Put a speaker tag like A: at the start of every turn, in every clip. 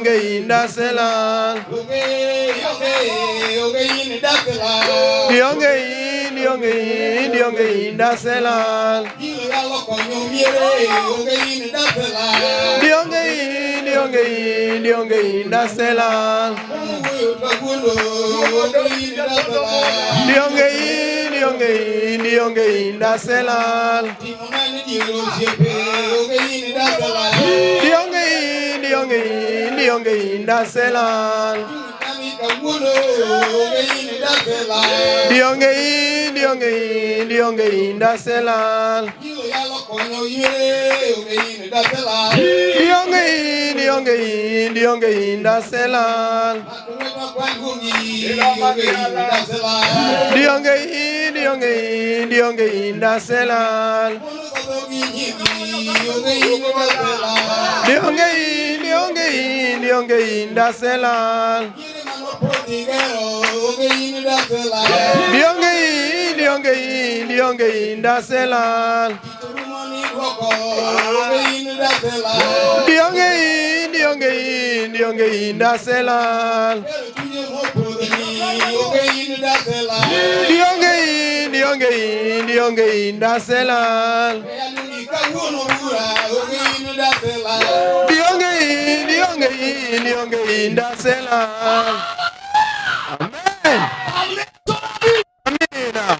A: dionge indasela dionge indasela dionge indasela dionge indasela dionge indasela dionge indasela dionge indasela dionge indasela dionge indasela dionge indasela dionge indasela dionge indasela dionge indasela. Amen. Amina.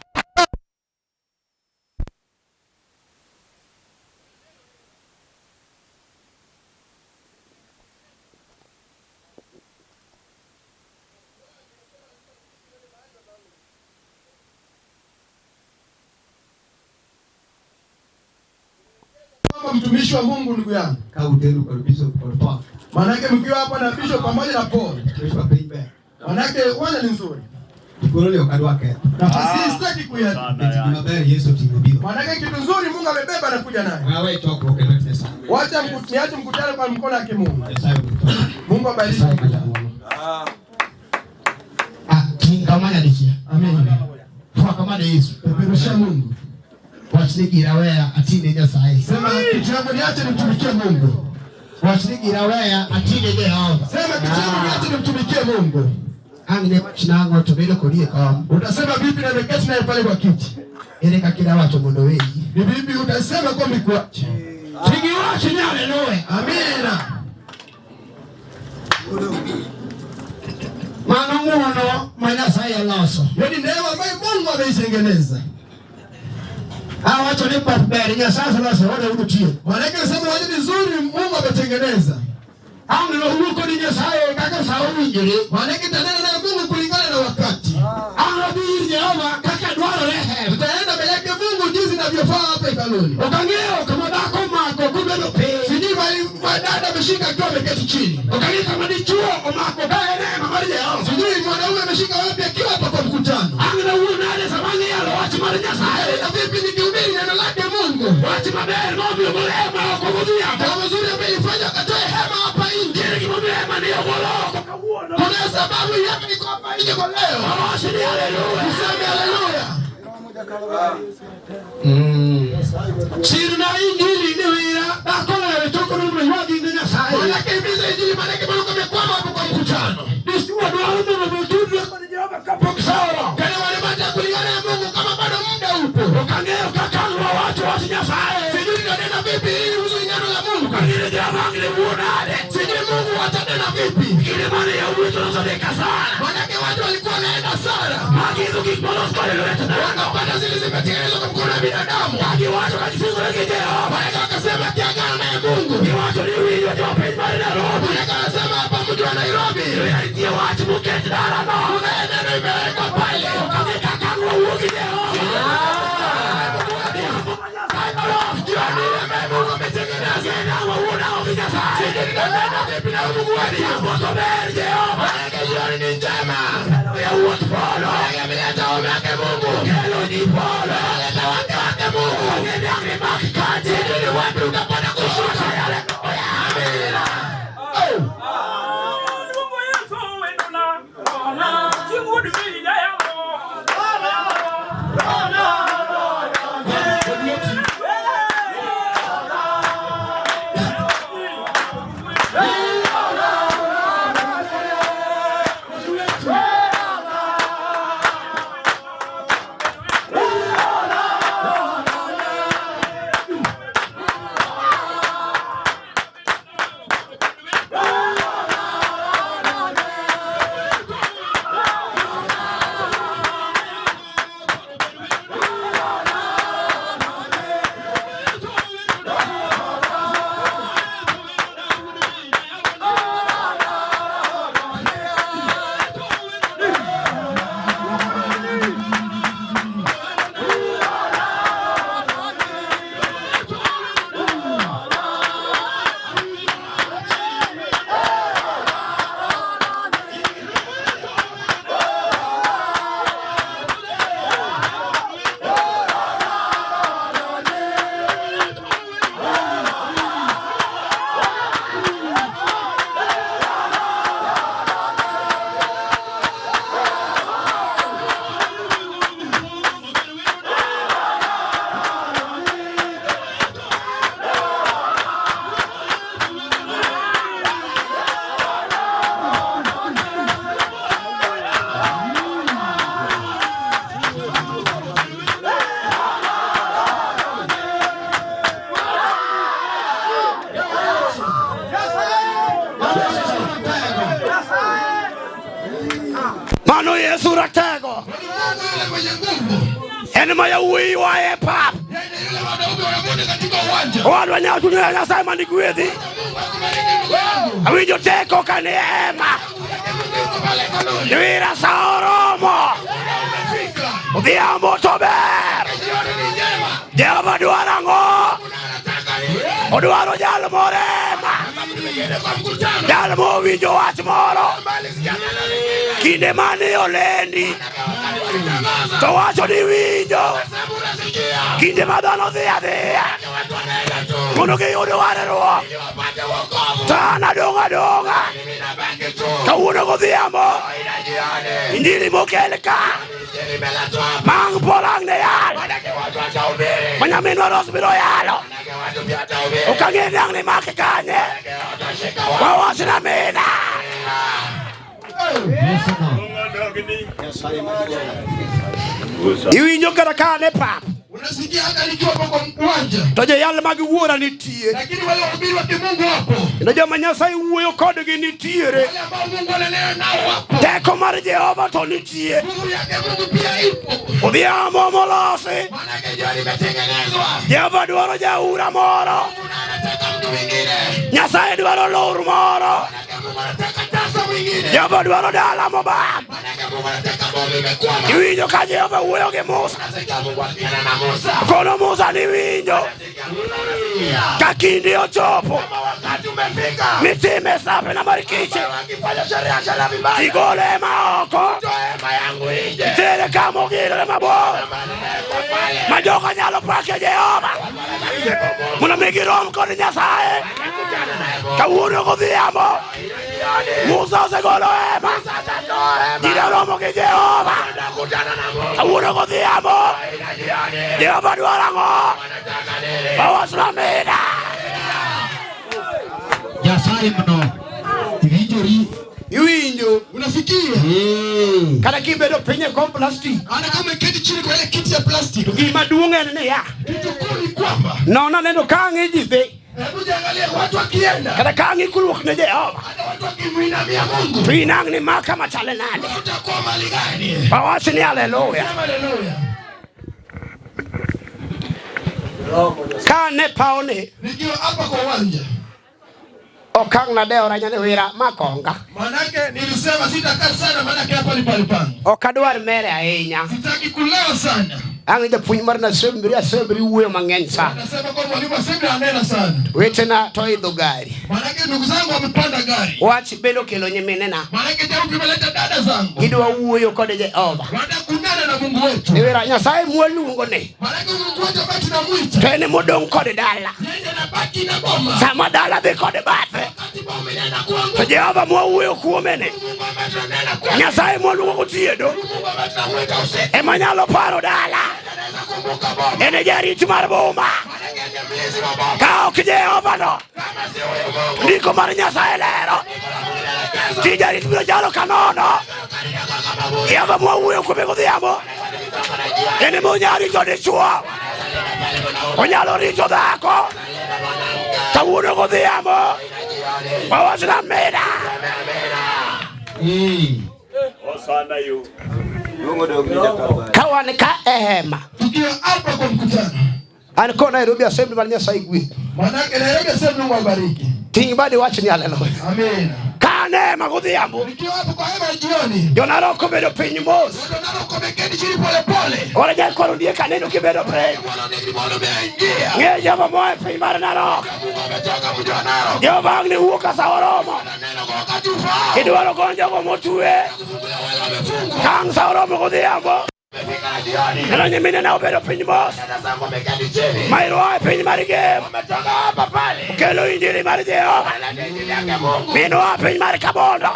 B: Mtumishi wa Mungu ndugu yangu.
C: Kautelu kwa Bishop Paul.
B: Manake mkiwa hapa na Bishop pamoja na Paul. Manake wana ni nzuri.
C: Tukolole ukali wake.
B: Na sisi sitaki kuya.
C: Mabaya Yesu timbio.
B: Manake kitu nzuri Mungu amebeba na kuja naye.
C: Na wewe toka ukelete sana.
B: Wacha mkutaniache mkutane kwa mkono wake Mungu. Mungu abariki.
D: Kingamanya dikia.
B: Amen.
D: Kwa kama Yesu.
B: Peperusha Mungu.
D: Wachinigira wea atinde Nyasaye.
B: Sema kitu yangu niache nimtumikie Mungu.
D: Wachinigira wea atinde Jehova.
B: Sema kitu yangu niache nimtumikie Mungu.
D: Angine machinango tobele kolie kwa.
B: Utasema vipi na nimeketi naye pale kwa kiti?
D: Ele kakira watu mondo wengi.
B: Ni vipi utasema kwa mikuache?
D: Tigi wachi nyale noe.
B: Amina.
D: Mano Nyasaye loso.
B: Yaani neema ambayo Mungu ameitengeneza.
D: Watu ni paperi Nyasaye loso wale unutie.
B: Manake nasema waje vizuri Mungu ametengeneza.
D: Angelo huko ni Nyasaye kaka sawa injili.
B: Manake tanena na Mungu kulingana na wakati.
D: Angelo Jehova kaka dwaro rehe.
B: Tutaenda mbele yake Mungu jinsi inavyofaa hapa hekaluni.
D: Ukangeo kama dako mako kubelo pe.
B: Sijui dada ameshika akiwa ameketi chini.
D: Ukangeo kama ni chuo mako bae mama Jehova.
B: Sijui mwanaume ameshika wapi akiwa hapa kwa mkutano.
D: Angelo unaale samani yalo wachi mara Nyasaye.
B: Na vipi nikihubiri neno lake Mungu?
D: Wachi mabere mambo mulema kwa kudia.
B: Kama mzuri ameifanya akatoe hema hapa nje.
D: Kimulema ni ogoloko.
B: Kuna sababu yake iko hapa nje kwa leo.
D: Awashini haleluya.
B: Useme haleluya.
D: Sirna injili ni wira. Akola ya toko nume wadi ni Nyasaye.
B: Manake imiza injili manake Mungu amekwama hapo kwa mkutano.
D: Nisiwa dualu na mtudu yako ni Jehova kapo sawa.
B: Kana wale mata kulingana na Mungu kama bado muda upo.
D: Ukangeo kakangwa watu wa Nyasaye.
B: Sijui ndio vipi kuhusu neno la Mungu.
D: Kangile Jehova ngile muonale.
B: Sijui Mungu atanena vipi.
D: Ile mane ya uwezo unazodeka sana.
B: Manake watu walikuwa wanaenda sana.
D: Magizo kikmolos kwa lelo letu.
B: Wakapata zile zimetengenezwa kwa mkono wa binadamu.
D: Haki watu kajifunza na Jehova.
B: Manake wakasema kiagana naye Mungu.
D: Ni watu ni wili watu wapenzi bali na roho.
B: Manake anasema hapa mtu wa Nairobi.
D: Ndio watu muketi dala no.
B: Kuna neno imewekwa pale.
D: Ukangeka kangwa uogi Jehova. Mungu ametengeneza na uona ukijasa. Sisi ndio vipi na Mungu wadi. Moto beri Jehova. Jioni ni njema. Ya watu polo. Ameleta wake Mungu. Kelo ni polo. Ameleta wake Mungu. Ngeni makikaje. Ni wapi utapata kushusha yale. Amina.
E: Mungu Yesu wenduna. Chimudi ya yamo.
B: mwenye nguvu.
D: Enema ya uwi wa epap.
B: Yule wanaume wanavuna katika uwanja.
D: Wale wanyatunia Nyasaye ndikuwethi. Awinjo teko kaneema. Nwira saoromo. Udhiambo tober. Jehova dwara ng'o. Odwaro jal morema. Jal mowinjo wach moro. Kinde mane olendi. To wacho ni winjo. Kinde madhano dhi adhiya. Mondo giyud warruok. Tana donga. Kawuono godhiambo. Injili mokel ka. Mang polang ne yal. Manyaminwa Ros biro yalo. Ukang'e niang' ni make kanye. Wawach na mina. Iwinjo kata kane pap.
B: Unasikia hata nikiwa kwa uwanja.
D: Toje yale magi wuora nitie.
B: Lakini wale wahubiri wa Mungu hapo.
D: Ndio Nyasaye wuoyo kodgi nitiere.
B: Wale ambao Mungu ananena nao hapo.
D: Teko mar Jehova to nitie.
B: Mungu yake Mungu pia ipo.
D: Odhiambo molosi.
B: Maana kejani imetengenezwa.
D: Jehova dwaro jaura moro.
B: Mungu anataka mtu mwingine.
D: Nyasaye dwaro lor moro.
B: Mungu anataka tasa mwingine.
D: Jehova dwaro dala mobam.
B: Maana Mungu anataka bombe imekwama.
D: Iwinjo ka Jehova wuoyo gi Musa.
B: Sasa Mungu akiana na Musa.
D: Kono Musa ni winjo. Ka kinde ochopo.
B: Wakati umefika.
D: Mitime safi na marikiche.
B: Wakifanya sheria za vibaya.
D: Tigole maoko.
B: Toa yangu nje.
D: Tere kama ugire maboro. Majoka nyalo pake Jehova. Muna migirom kod Nyasaye. Kawuono godhiambo. Musa osegolo ema. Jira romo gi Jehova. Kawuono godhiambo. Jehova dwaro ang'o. Wawach na mina.
C: Nyasaye mno.
D: Iwinjo.
B: Unasikia?
D: Kada kibedo pinye kom plastic.
B: Ana kama kiti chini kwa ile kiti ya plastic.
D: Gima duong' en ni ya.
B: Kitu kuni kwamba.
D: Nona neno kang'i ji dhi.
B: Hebu jiangalie watu wakienda.
D: Kada kang'i kulwok ne Jehova.
B: Hata watu wakimwinamia Mungu.
D: Pinang' ni maka machale nade.
B: Utakuwa mali gani?
D: Wawach ni haleluya.
B: Haleluya.
D: Kane paoni.
B: Nikiwa hapa kwa uwanja.
D: Okang' na deora nyane wira makonga.
B: Manake nilisema sitakaa sana manake hapa ni palipangu.
D: Okadwar mere ahinya.
B: Sitaki kulewa sana.
D: Ang' japuonj mar Nasembri wuoyo mang'eny sana.
B: Nasema kwa mwalimu Nasembri anena sana.
D: Wetena to idho gari.
B: Manake ndugu zangu wamepanda gari.
D: Wach bendo kelo nyiminena.
B: Manake jaru kimeleta dada zangu.
D: Gidwa wuoyo kod Jehova.
B: Wada kunana na Mungu wetu.
D: Wira Nyasaye mwaluongo ne.
B: Manake Mungu wetu bati na mwita.
D: To en modong' kod dala.
B: Nende na baki na boma.
D: Sama dala dhi kod bathe. To Jehova mwawuoyo kuomene. Nyasaye mwaluongo kotiedo. Ema nyalo paro dala. Ene jarit mar boma. Ka ok Jehova no. Ndiko mar Nyasaye lero. Ti jarit biro jalo kanono. Jehova mwawuoyo kuome godhiambo. Ene monyalo rito dichuo. Onyalo rito dhako. Kawuono godhiambo. Wawach na mina. Kawan ka hema.
B: Tukiwa hapa kwa mkutano.
D: An ko Nairobi Assembly mar Nyasaye gwi.
B: Manake Nairobi Assembly Mungu abariki.
D: Ting badi wach ni haleluya.
B: Amen.
D: Kane magodhiambo.
B: Nikiwa hapa kwa hema jioni.
D: Jonarok obedo piny mos.
B: Jonarok omeketi chini pole pole.
D: Ora ja kwaro die kaneno kibedo piny. Ng'e Jehova moa e piny mar Narok. Jehova ang' ne wuok ka sa oromo. Kidwaro konyo jogo motue. Kang' sa oromo godhiambo. Neno nyimine obedo piny mos. Mairo e piny mar Gem. Kelo injili mar Jehova. Minwa piny mar Kabondo.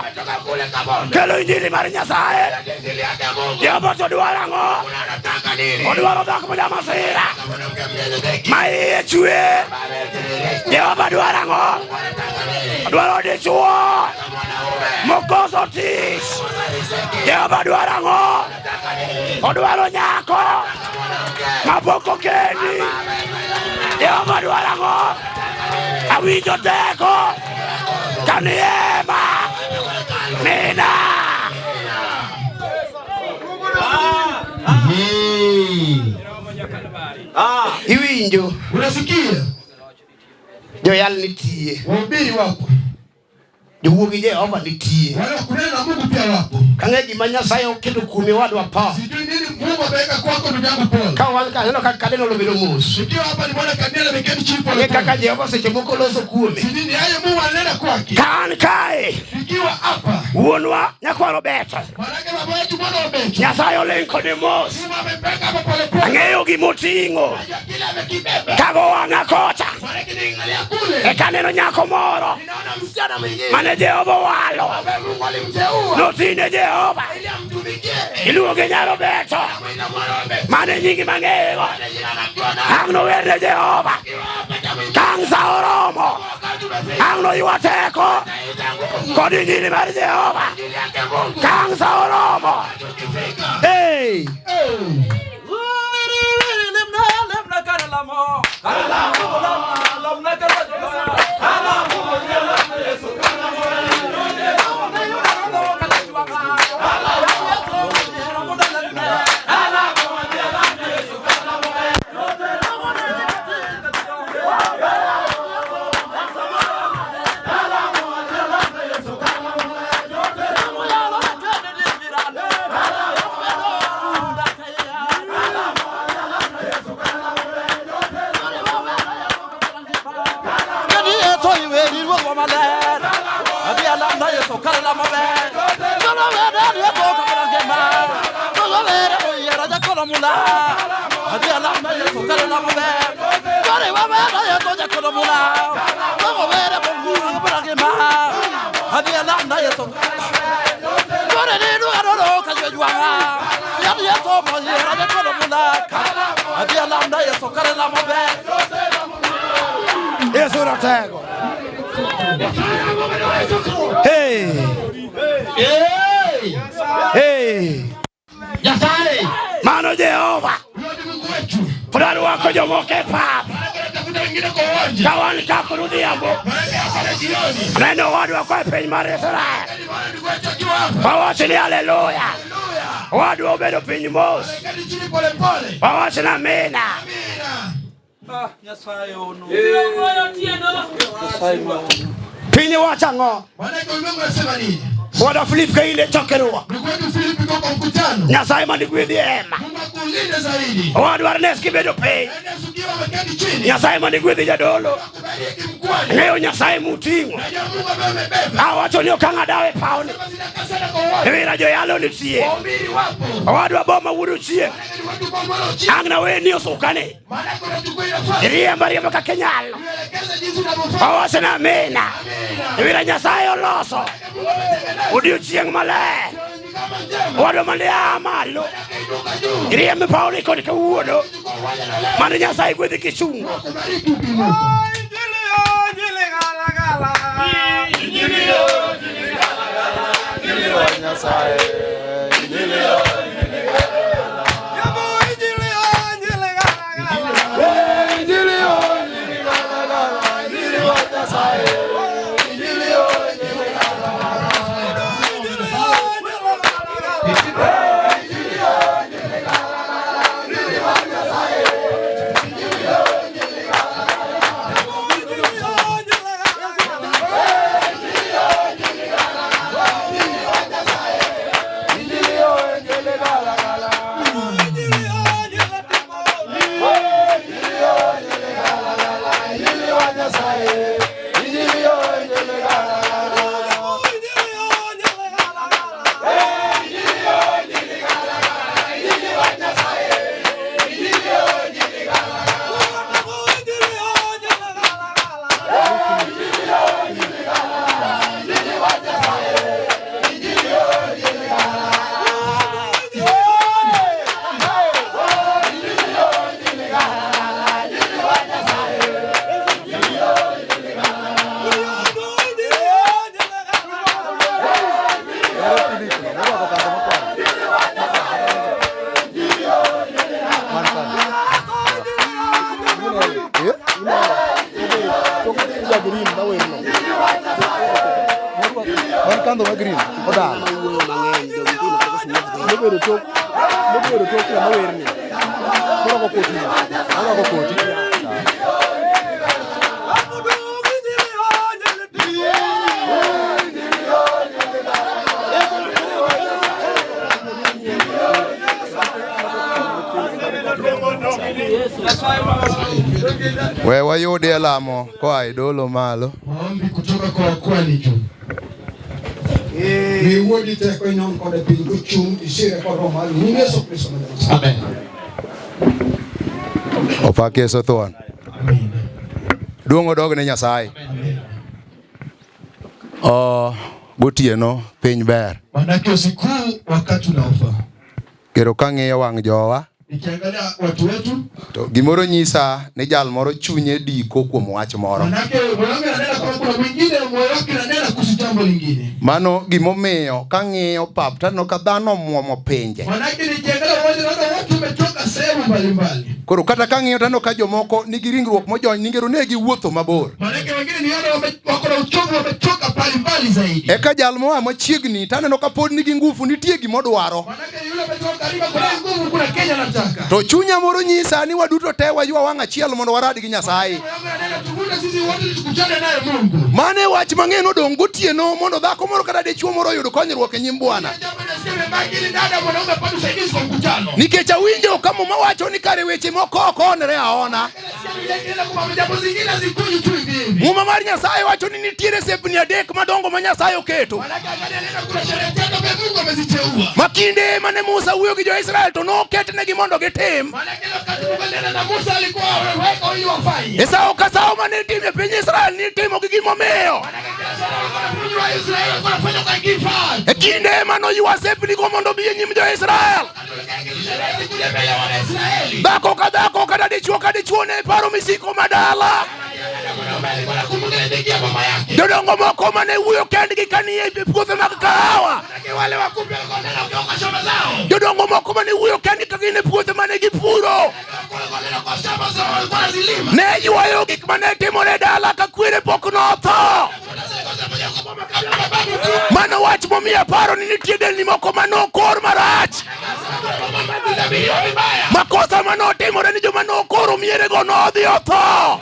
D: Kelo injili mar Nyasaye. Jehova to dwaro ang'o? Odwaro dhako ma jamasira. Ma iye chwe. Jehova dwaro ang'o? Odwaro dichuo mokoso tich. Jehova dwaro ang'o? Odwaro nyako mapok okendi. Jehova dwaro ang'o? Awinjo teko kaniema mina.
A: Iwinjo.
B: Unasikia?
A: Joyal nitie.
B: Wahubiri wapo.
A: Jowuogi Jehova nitie.
B: Wale kunena na Mungu pia wapo.
A: Kange gima Nyasaye oketo kuome wadwa pa.
B: Sijui nini Mungu ameweka kwako ndugu yangu Paul.
A: Ka wan ka neno kadeno lobedo mos.
B: Ndio hapa nimeona kadeno mekeni chini pole.
A: Kaka Jehova seche moko loso kuome.
B: Sijui ni haya Mungu anena kwake.
A: Kan kae.
B: Ikiwa hapa.
A: Wuonwa nyakwaro beta.
B: Baraka baba yetu mwana wa Beto.
A: Nyasaye olenko ne mos.
B: Mungu amepeka hapa pole pole.
A: Ang'eyo gimoting'o.
B: Kila amekibeba.
A: Kago wang'a kocha.
B: Baraka niangalia kule.
A: Kaneno nyako moro.
B: Ninaona msichana mwingine.
A: Mane Jehova walo.
B: Mungu alimteua.
A: Notine Jehova.
B: Ili amtumikie.
A: Iluonge nyaro beto. Mane nyingi mang'eyo. Ang' nowerne Jehova. Kang' sa oromo. Ang' noywa teko. Kod injili mar Jehova. Kang' sa oromo. Hey! Hey! Hey!
B: Nyasaye.
A: Mano Jehova. Pudari wako jomoke pap. Kawan kakurudi yambo. Neno wadu wako penye Israel. Wawachini haleluya. Wadu obedo penye mos. Wawachini amina.
E: Nyasaye ono.
A: Pinyi wachango. Wada Philip kaile chokerua. Nyasaye mandigwedhi ema. Wadu Ernest kibedo piny. Nyasaye mandigwedhi jadolo. Ng'eyo Nyasaye muting'o. Awacho ni okang'a dawe pauni. Ewira joyalo nitie. Wadu aboma wudu chie. Ang'na weni osukane. Riemba ka kenyalo. Awacho na amina. Ewira Nyasaye oloso. Odiochieng' maler. Wadu mande amalo. Riemba pauni kod kawuono. Mane Nyasaye gwedhi kichungo.
F: Oda. Wewa yudi alamo kwa idolo malo.
B: Maombi kutoka kwa wakwani juu. Miwodi teko inon kode pingu chung isire kwa Roma. Ni Yesu Kristo mwenye. Amen.
F: Opake Yesu thuon.
B: Amen.
F: Duongo dog ne Nyasaye. Gotieno piny ber.
B: Manake usiku wakati unaofaa.
F: Kero kang'iyo wang' jowa.
B: Nikiangalia watu wetu.
F: To gimoro nyisa ni jal moro chunye diko kuom wach moro.
B: Manake mwanangu ananena kwa kuna mwingine moyo wake ananena kuhusu jambo lingine.
F: Mano gimomiyo kang'iyo pap tano ka dhano muomo pinje.
B: Manake nikiangalia watu wametoka sehemu mbalimbali.
F: Koro kata kang'iyo tano ka jomoko nigi ringruok mojony ningero ne giwuotho mabor.
B: Manake wengine niona wako na uchovu wametoka mbali zaidi.
F: Eka jal moa machiegni taneno ka pod nigi nguvu nitie gimodwaro.
B: Manake yule ametoka karibu kuna nguvu kuna Kenya nataka.
F: To chunya moro nyisa ni waduto te waywa wang' achiel mondo warad gi Nyasaye. Mane wach mang'eny odong' gotieno mondo dhako moro kata dichuo moro oyud konyruok e nyim Bwana. Nikech awinjo ka muma wacho ni kare weche moko okonre aona. Muma mar Nyasaye wacho ni nitiere sepni adek madongo ma Nyasaye oketo. Makinde mane Musa wuoyo gi jo-Israel to noketnegi mondo gitim. Esau ka sao mane time piny Israel nitimo gi gimomiyo. E kinde manoywa sepnigo mondo bi e nyim jo-Israel. Dhako ka dhako kata dichuo ka dichuo ne paro misiko madala. Jodongo moko mane wuoyo kendgi kanie puothe mag kahawa. Jodongo moko mane wuoyo kendgi ka gin e puothe mane gipuro. Ne ywayo gik mane timore dala ka kwere pok notho. Mano wach momiyo paro ni nitie delni moko manokor marach. Makosa manotimore ni joma nokoro mierego nodhi otho.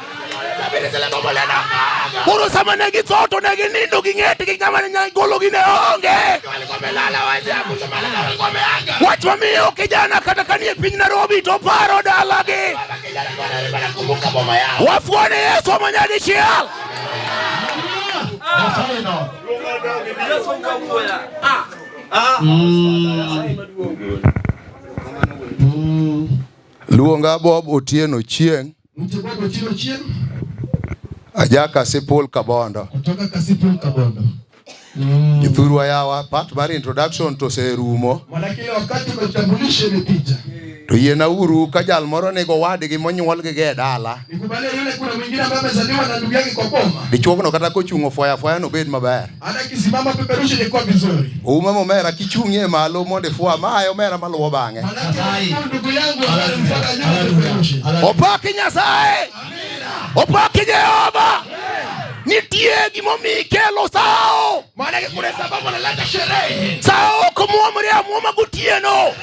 F: Koro sama ne githo to ne ginindo gi ng'etgi ng'ama ne gologi ne onge. Wach mamiyo kijana kata kanie piny Nairobi to paro dalagi. Wafuone Yesu manyadichiel. Luonga Bob Otieno Chieng'. Aja Kasipul Kabondo.
B: Kutoka Kasipul Kabondo.
F: Jithurwa yawa part mar introduction to serumo.
B: Manake wakati kutambulisha imepita.
F: To yiena uru ka jal moro nego wadgi monyuol gi ge dala.
B: Nikubalie yule kuna mwingine ambaye amezaliwa na ndugu yake kwa boma.
F: Dichuogno kata kochungo foya no bed maber.
B: Ana kisimama peperusha ni kwa vizuri.
F: Uma momera kichung'ie malo monde fwa mayo mera maluwo bang'e.
B: Ndugu yangu anamfuata nyuma peperusha.
F: Opaki Nyasaye. Opaki Jehova. Nitie gimomi kelo sao.
B: Manake kuna sababu analeta sherehe.
F: Sao kumwamri amwoma gotieno.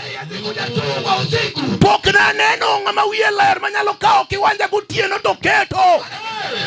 F: Pok na neno ng'ama wiye ler manyalo kawo kiwanja gotieno to keto.